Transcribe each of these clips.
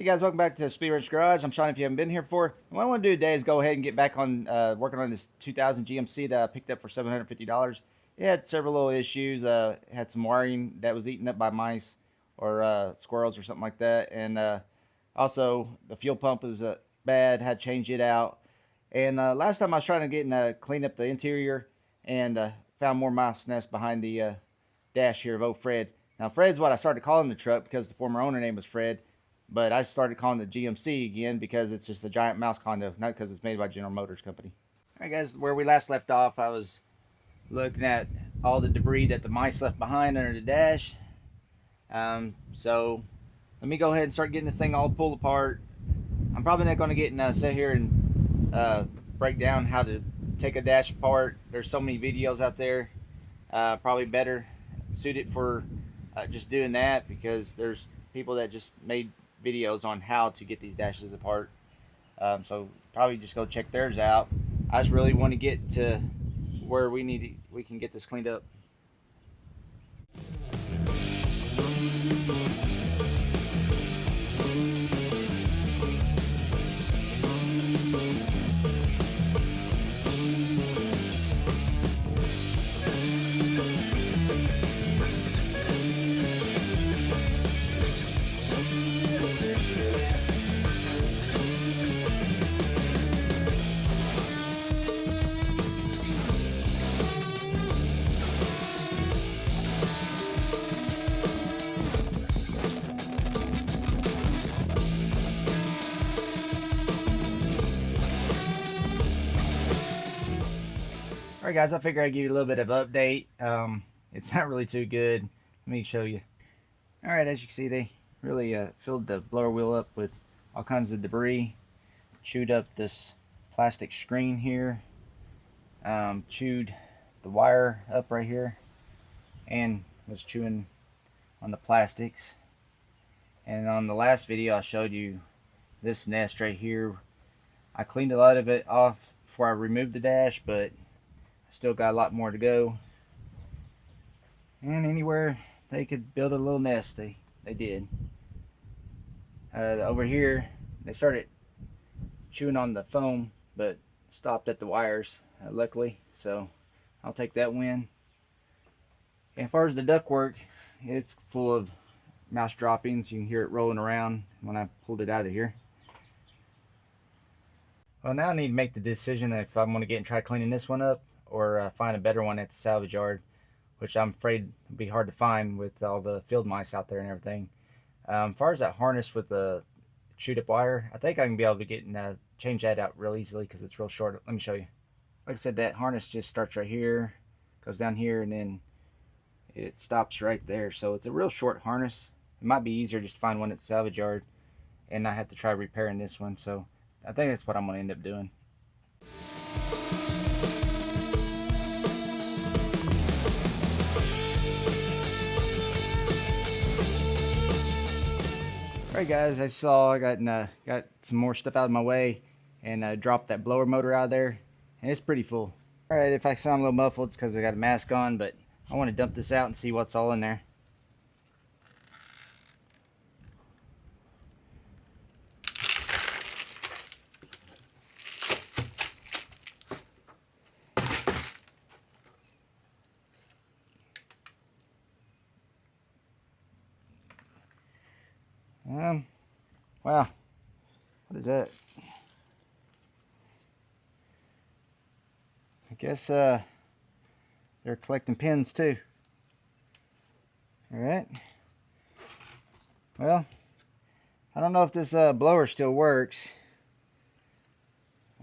Hey guys, welcome back to Speed Race Garage. I'm Sean if you haven't been here before. What I want to do today is go ahead and get back on working on this 2000 GMC that I picked up for $750. It had several little issues. It had some wiring that was eaten up by mice or squirrels or something like that. And also the fuel pump was bad, had to change it out. And last time I was trying to get clean up the interior and found more mouse nests behind the dash here of old Fred. Now Fred's what I started calling the truck because the former owner name was Fred. But I started calling it GMC again because it's just a giant mouse condo, not because it's made by General Motors Company. Alright guys, where we last left off, I was looking at all the debris that the mice left behind under the dash. So let me go ahead and start getting this thing all pulled apart. I'm probably not going to get sit here and break down how to take a dash apart. There's so many videos out there. Probably better suited for just doing that because there's people that just made videos on how to get these dashes apart, so probably just go check theirs out. I just really want to get to where we can get this cleaned up. Alright guys, I figure I'd give you a little bit of update. It's not really too good. Let me show you. Alright, as you can see, they really filled the blower wheel up with all kinds of debris. Chewed up this plastic screen here. Chewed the wire up right here. And was chewing on the plastics. And on the last video I showed you this nest right here. I cleaned a lot of it off before I removed the dash, but still got a lot more to go. And anywhere they could build a little nest, they did. Over here they started chewing on the foam but stopped at the wires, luckily, so I'll take that win. And as far as the ductwork, it's full of mouse droppings. You can hear it rolling around when I pulled it out of here. Well, now I need to make the decision if I'm going to get and try cleaning this one up or find a better one at the salvage yard, which I'm afraid will be hard to find with all the field mice out there and everything. As far as that harness with the chewed up wire, I think I can be able to get and change that out real easily because it's real short. Let me show you. Like I said, that harness just starts right here, goes down here, and then it stops right there. So it's a real short harness. It might be easier just to find one at the salvage yard and not have to try repairing this one. So I think that's what I'm going to end up doing. Alright guys, I saw I got some more stuff out of my way and dropped that blower motor out of there, and it's pretty full. Alright, if I sound a little muffled, it's because I got a mask on, but I want to dump this out and see what's all in there. Wow, what is that? I guess they're collecting pins too. Alright, well, I don't know if this blower still works.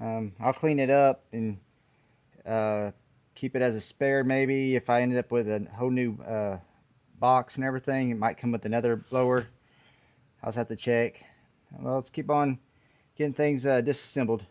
I'll clean it up and keep it as a spare. Maybe if I ended up with a whole new box and everything, it might come with another blower. I'll just have to check. Well, let's keep on getting things disassembled.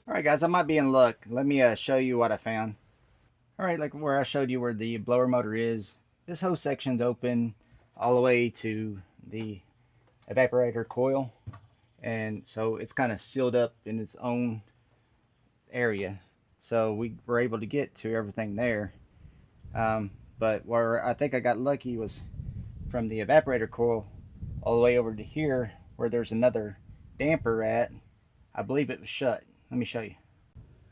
Alright Alright guys, I might be in luck. Let me show you what I found. Alright, like where I showed you where the blower motor is, this whole section's open all the way to the evaporator coil, and so it's kind of sealed up in its own area, so we were able to get to everything there. But where I think I got lucky was from the evaporator coil all the way over to here where there's another damper at. I believe it was shut. Let me show you.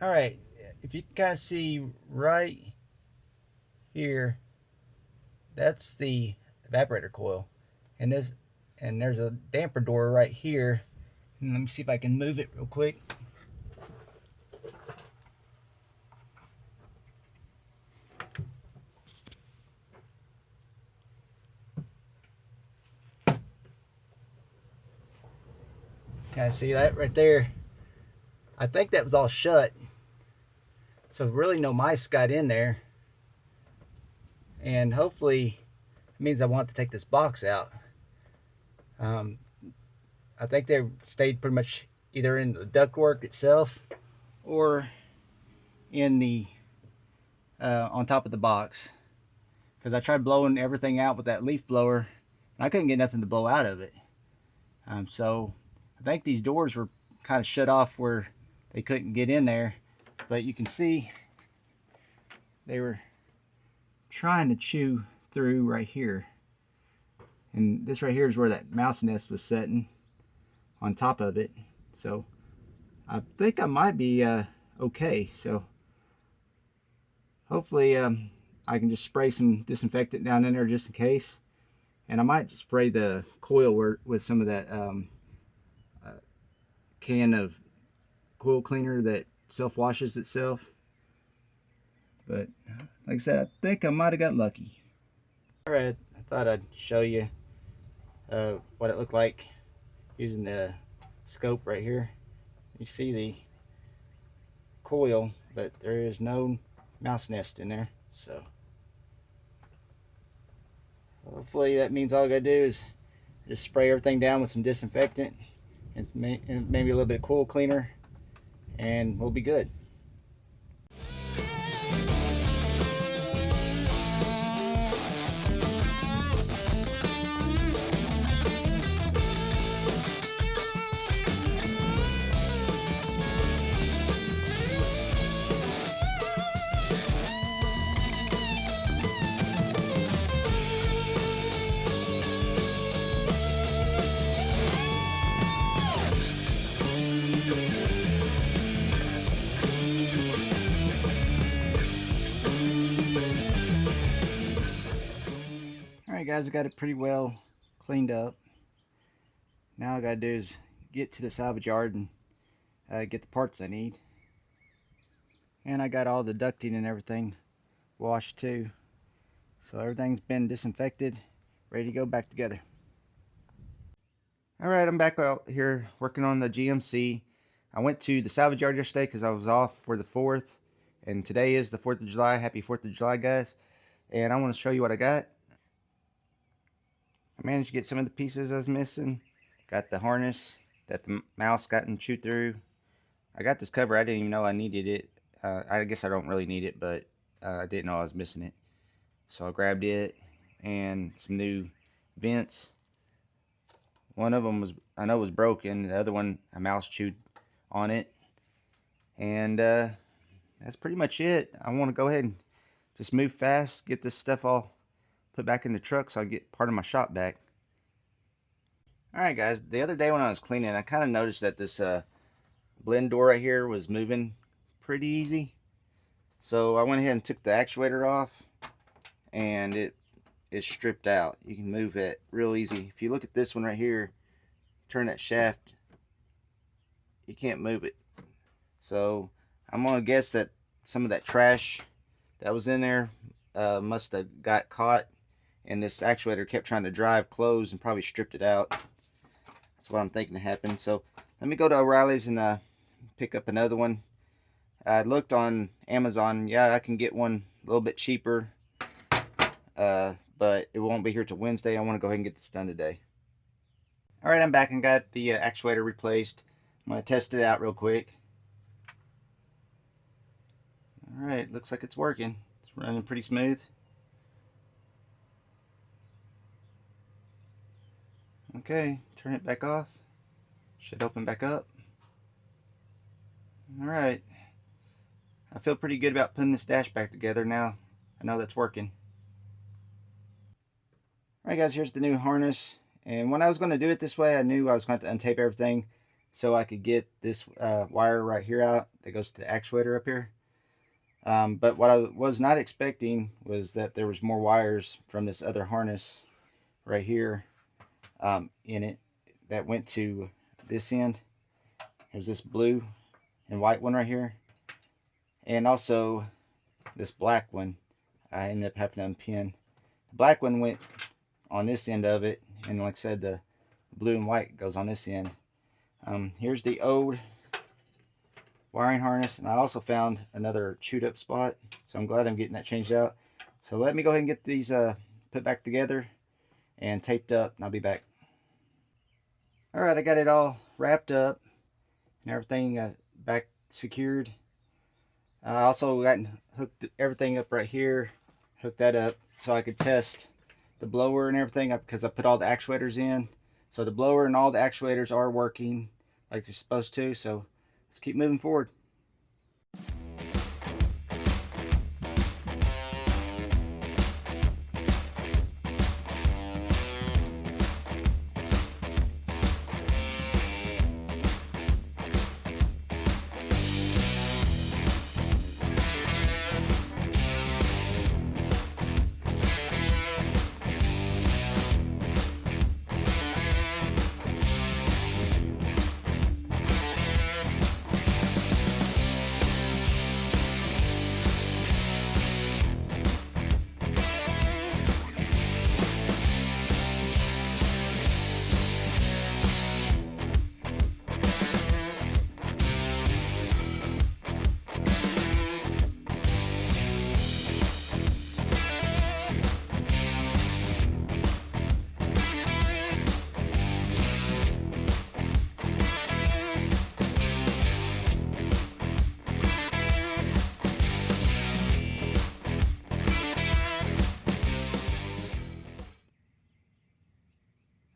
Alright, if you can kind of see right here, that's the evaporator coil, and there's a damper door right here. And let me see if I can move it real quick. Kind of see that right there? I think that was all shut, so really no mice got in there, and hopefully it means I want to take this box out. I think they stayed pretty much either in the ductwork itself or in the on top of the box, because I tried blowing everything out with that leaf blower and I couldn't get nothing to blow out of it. So I think these doors were kind of shut off where they couldn't get in there, but you can see they were trying to chew through right here, and this right here is where that mouse nest was sitting on top of it. So I think I might be okay. So hopefully I can just spray some disinfectant down in there just in case, and I might just spray the coil with some of that can of coil cleaner that self-washes itself. But like I said, I think I might have got lucky. Alright, I thought I'd show you what it looked like using the scope right here. You see the coil, but there is no mouse nest in there, so hopefully that means all I gotta do is just spray everything down with some disinfectant and maybe a little bit of coil cleaner, and we'll be good. Alright guys, I got it pretty well cleaned up. Now all I gotta do is get to the salvage yard and get the parts I need. And I got all the ducting and everything washed too. So everything's been disinfected, ready to go back together. Alright, I'm back out here working on the GMC. I went to the salvage yard yesterday because I was off for the 4th. And today is the 4th of July. Happy 4th of July, guys. And I want to show you what I got. I managed to get some of the pieces I was missing. Got the harness that the mouse got and chewed through. I got this cover. I didn't even know I needed it. I guess I don't really need it, but I didn't know I was missing it. So I grabbed it and some new vents. One of them I know was broken. The other one, a mouse chewed on it. And that's pretty much it. I want to go ahead and just move fast, get this stuff all put back in the truck so I get part of my shop back. Alright guys, the other day when I was cleaning, I kind of noticed that this blend door right here was moving pretty easy. So I went ahead and took the actuator off, and it is stripped out. You can move it real easy. If you look at this one right here, turn that shaft, you can't move it. So I'm gonna guess that some of that trash that was in there must have got caught, and this actuator kept trying to drive closed and probably stripped it out. That's what I'm thinking happened. So let me go to O'Reilly's and pick up another one. I looked on Amazon. Yeah, I can get one a little bit cheaper, but it won't be here till Wednesday. I want to go ahead and get this done today. Alright, I'm back and got the actuator replaced. I'm going to test it out real quick. Alright, looks like it's working. It's running pretty smooth. Okay, turn it back off. Should open back up. Alright. I feel pretty good about putting this dash back together now. I know that's working. Alright guys, here's the new harness. And when I was going to do it this way, I knew I was going to have to untape everything so I could get this wire right here out that goes to the actuator up here. But what I was not expecting was that there was more wires from this other harness right here in it that went to this end. There's this blue and white one right here, and also this black one. I ended up having to unpin. The black one went on this end of it, and like I said, the blue and white goes on this end. Here's the old wiring harness, and I also found another chewed up spot, so I'm glad I'm getting that changed out. So let me go ahead and get these put back together and taped up, and I'll be back. Alright, I got it all wrapped up and everything back secured. I also got hooked everything up right here, hooked that up so I could test the blower and everything up, because I put all the actuators in. So the blower and all the actuators are working like they're supposed to, so let's keep moving forward.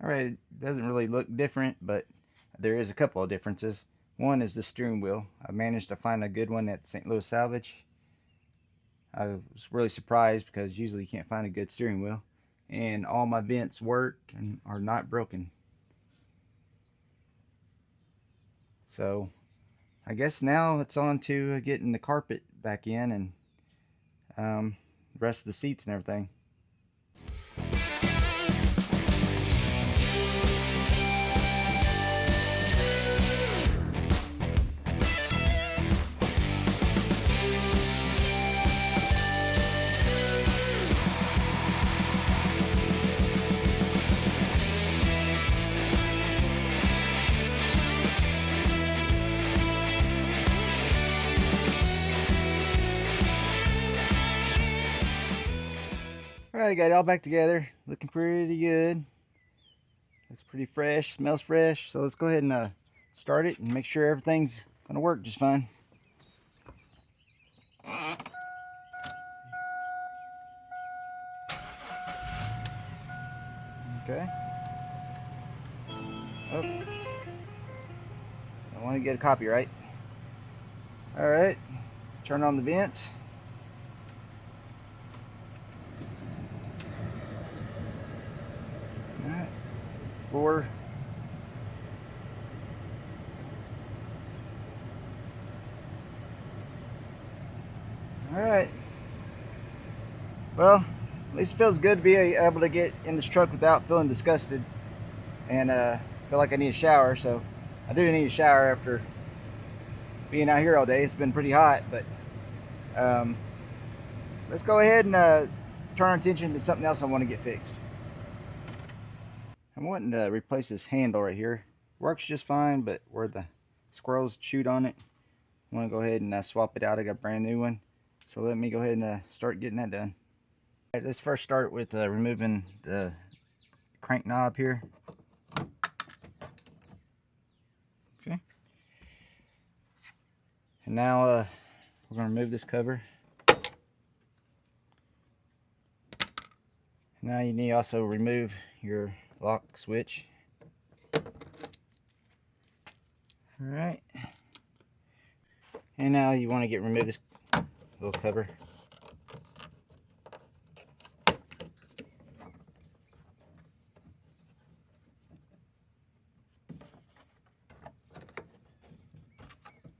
Alright, it doesn't really look different, but there is a couple of differences. One is the steering wheel. I managed to find a good one at St. Louis Salvage. I was really surprised because usually you can't find a good steering wheel. And all my vents work and are not broken. So I guess now it's on to getting the carpet back in and the rest of the seats and everything. Alright, I got it all back together. Looking pretty good. Looks pretty fresh, smells fresh. So let's go ahead and start it and make sure everything's gonna work just fine. Okay. Oh. I want to get a copyright. Alright. Let's turn on the vents. Alright. Floor. Alright. Well, at least it feels good to be able to get in this truck without feeling disgusted and feel like I need a shower. So I do need a shower after being out here all day. It's been pretty hot, but let's go ahead and turn our attention to something else I want to get fixed. I'm wanting to replace this handle right here. Works just fine, but where the squirrels chewed on it, I want to go ahead and swap it out. I got a brand new one. So let me go ahead and start getting that done. All right, let's first start with removing the crank knob here. Okay. And now we're going to remove this cover. Now you need to also remove your lock switch. Alright. And now you want to remove this little cover.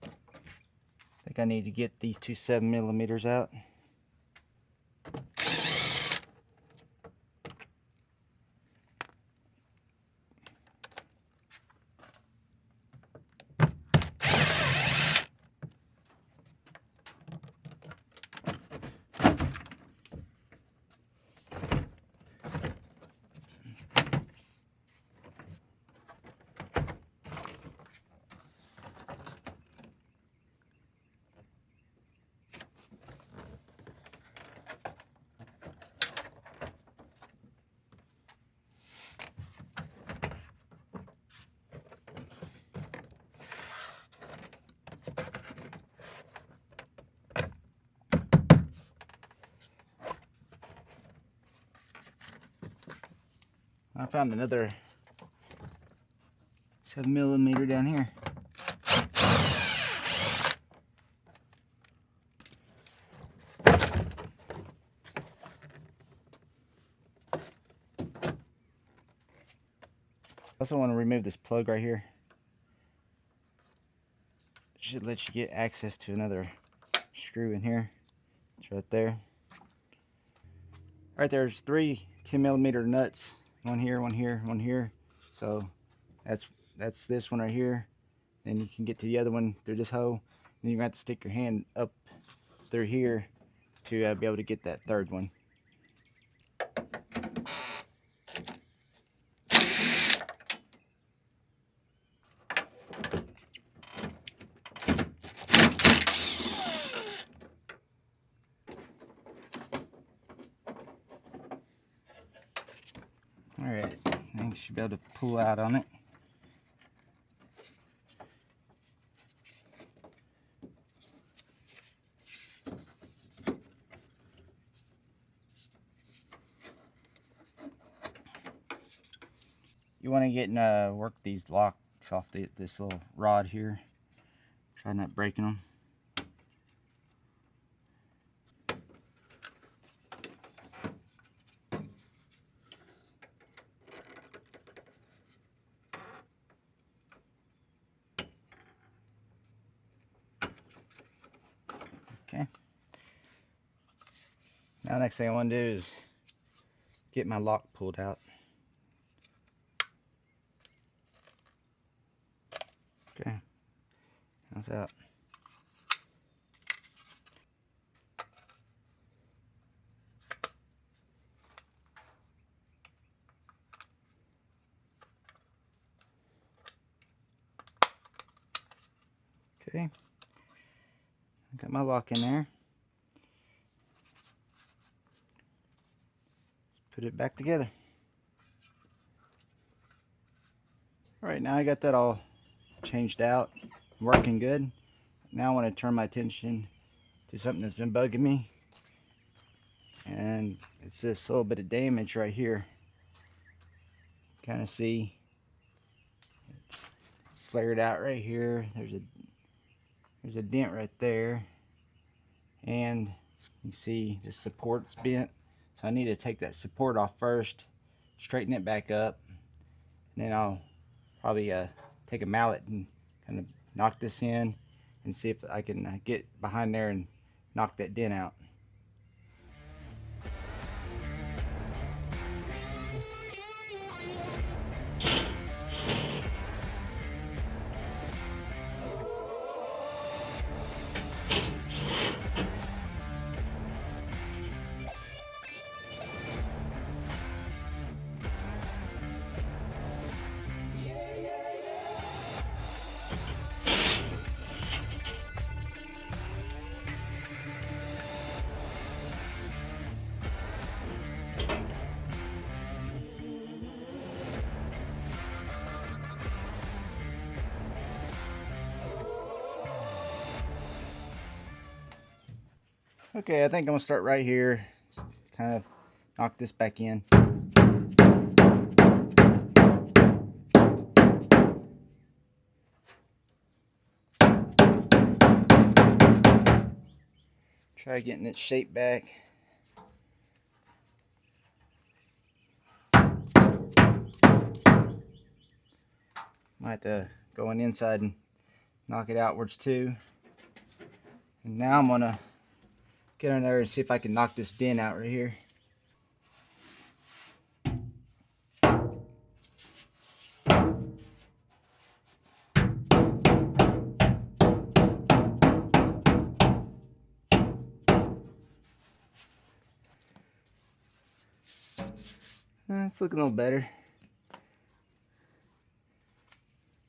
I think I need to get these two 7mm out. I found another 7mm down here. I also want to remove this plug right here. It should let you get access to another screw in here. It's right there. Right there's three 10mm nuts. One here, one here, one here. So that's this one right here. Then you can get to the other one through this hole. Then you're going to have to stick your hand up through here to be able to get that third one. Alright, I think you should be able to pull out on it. You want to get and work these locks off this little rod here. Try not breaking them. Okay. Now next thing I want to do is get my lock pulled out. Okay. How's that? Okay. Got my lock in there. Let's put it back together. Alright, now I got that all changed out, working good. Now I want to turn my attention to something that's been bugging me. And it's this little bit of damage right here. Kind of see it's flared out right here. There's a dent right there, and you see the support's bent, so I need to take that support off first, straighten it back up, and then I'll probably take a mallet and kind of knock this in and see if I can get behind there and knock that dent out. Okay, I think I'm gonna start right here. Just kind of knock this back in. Try getting its shape back. Might have to go on inside and knock it outwards too. And now I'm gonna get on there and see if I can knock this dent out right here. It's looking a little better.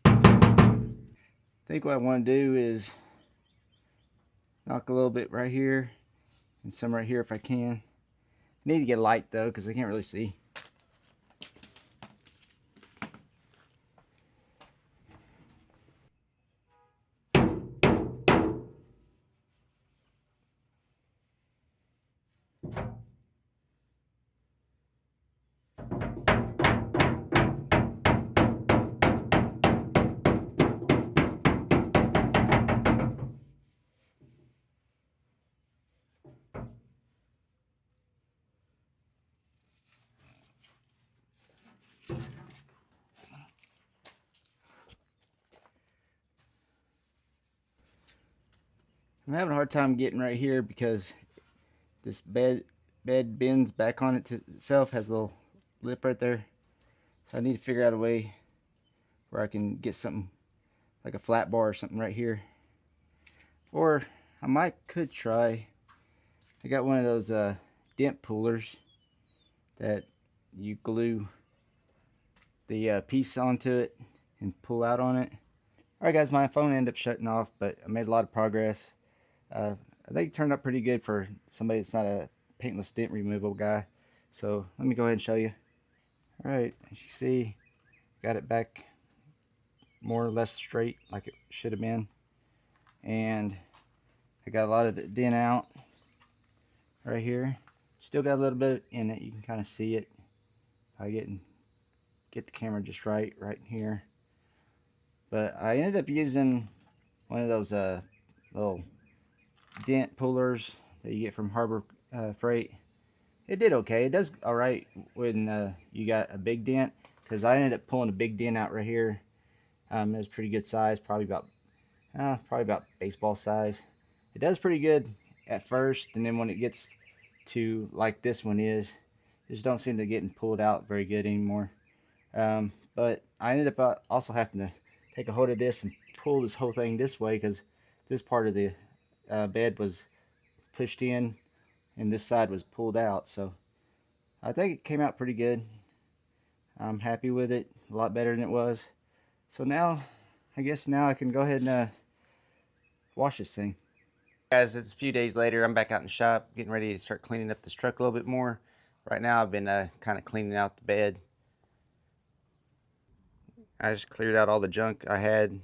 I think what I want to do is knock a little bit right here and some right here if I can. I need to get a light though because I can't really see. I'm having a hard time getting right here because this bed bends back on itself, has a little lip right there. So I need to figure out a way where I can get something like a flat bar or something right here. Or I could try, I got one of those dent pullers that you glue the piece onto it and pull out on it. Alright guys, my phone ended up shutting off, but I made a lot of progress. I think it turned out pretty good for somebody that's not a paintless dent removal guy. So let me go ahead and show you. Alright, as you see, got it back more or less straight like it should have been. And I got a lot of the dent out right here. Still got a little bit in it. You can kind of see it. If I get the camera just right here. But I ended up using one of those little dent pullers that you get from Harbor Freight. It did okay. It does all right when you got a big dent, because I ended up pulling a big dent out right here. It was pretty good size, probably about baseball size. It does pretty good at first, and then when it gets to like this one is, just don't seem to getting pulled out very good anymore. But I ended up also having to take a hold of this and pull this whole thing this way, because this part of the bed was pushed in and this side was pulled out. So I think it came out pretty good. I'm happy with it, a lot better than it was. So now I guess now I can go ahead and wash this thing. Guys, it's a few days later. I'm back out in the shop getting ready to start cleaning up this truck a little bit more. Right now I've been kind of cleaning out the bed. I just cleared out all the junk I had,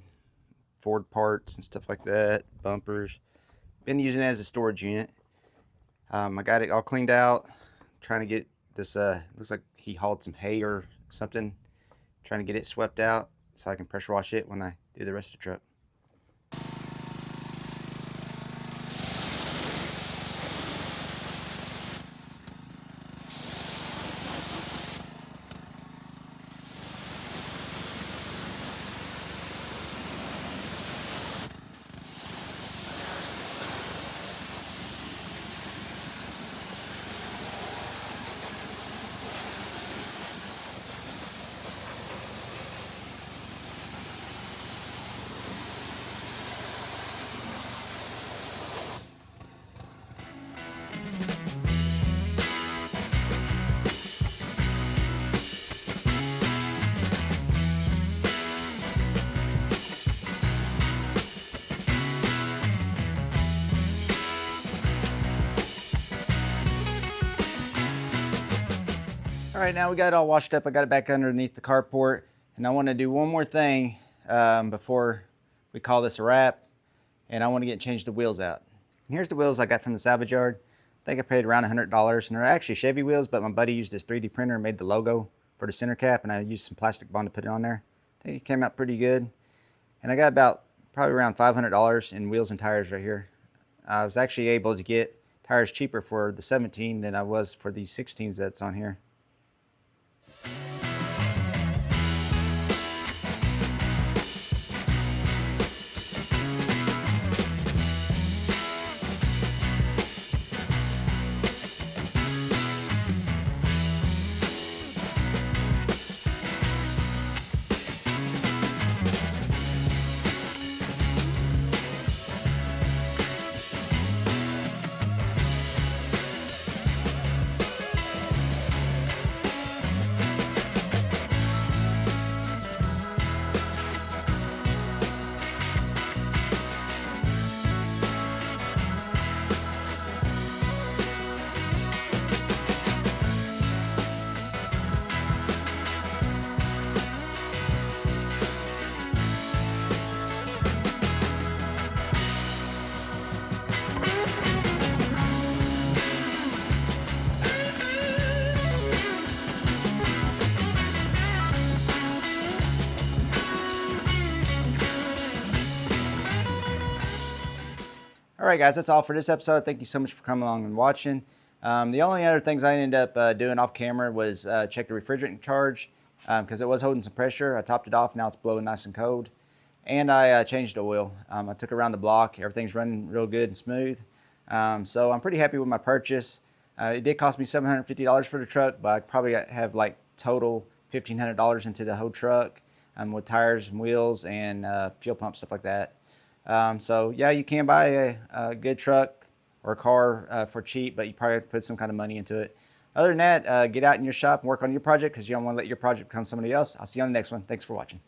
Ford parts and stuff like that, bumpers. Been using it as a storage unit. I got it all cleaned out. Trying to get this, looks like he hauled some hay or something. Trying to get it swept out so I can pressure wash it when I do the rest of the truck. Alright, now we got it all washed up. I got it back underneath the carport, and I want to do one more thing before we call this a wrap, and I want to change the wheels out. And here's the wheels I got from the salvage yard. I think I paid around $100, and they're actually Chevy wheels, but my buddy used his 3D printer and made the logo for the center cap, and I used some plastic bond to put it on there. I think it came out pretty good. And I got about probably around $500 in wheels and tires right here. I was actually able to get tires cheaper for the 17 than I was for these 16s that's on here. All right, guys, that's all for this episode. Thank you so much for coming along and watching. The only other things I ended up doing off camera was check the refrigerant charge because it was holding some pressure. I topped it off. Now it's blowing nice and cold. And I changed the oil. I took it around the block. Everything's running real good and smooth. So I'm pretty happy with my purchase. It did cost me $750 for the truck, but I probably have like total $1,500 into the whole truck with tires and wheels and fuel pump, stuff like that. So yeah, you can buy a good truck or a car for cheap, but you probably have to put some kind of money into it. Other than that, get out in your shop and work on your project because you don't want to let your project become somebody else. I'll see you on the next one. Thanks for watching.